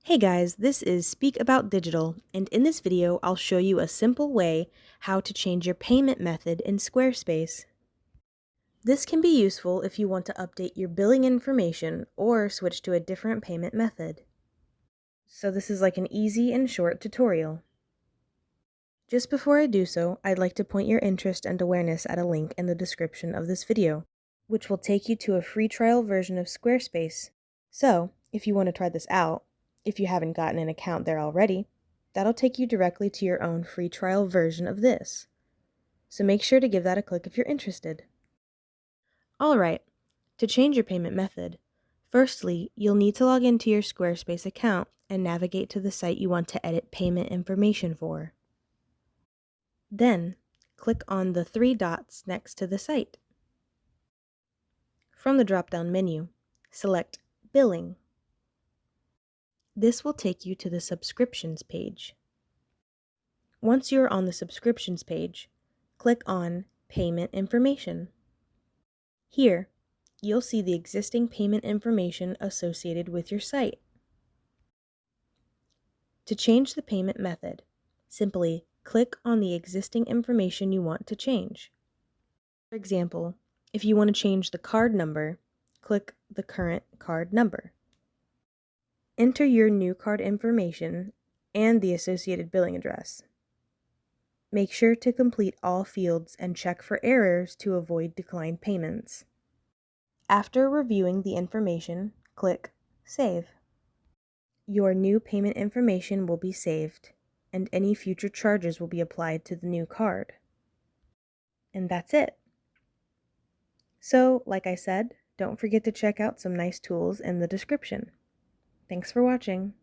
Hey guys, this is Speak About Digital, and in this video I'll show you a simple way how to change your payment method in Squarespace. This can be useful if you want to update your billing information or switch to a different payment method. So this is like an easy and short tutorial. Just before I do so, I'd like to point your interest and awareness at a link in the description of this video, which will take you to a free trial version of Squarespace. So, if you want to try this out, if you haven't gotten an account there already, that'll take you directly to your own free trial version of this. So make sure to give that a click if you're interested. Alright, to change your payment method, firstly, you'll need to log into your Squarespace account and navigate to the site you want to edit payment information for. Then, click on the three dots next to the site. From the drop-down menu, select Billing. This will take you to the Subscriptions page. Once you're on the Subscriptions page, click on Payment Information. Here, you'll see the existing payment information associated with your site. To change the payment method, simply click on the existing information you want to change. For example, if you want to change the card number, click the current card number. Enter your new card information and the associated billing address. Make sure to complete all fields and check for errors to avoid declined payments. After reviewing the information, click Save. Your new payment information will be saved, and any future charges will be applied to the new card. And that's it. So, like I said, don't forget to check out some nice tools in the description. Thanks for watching.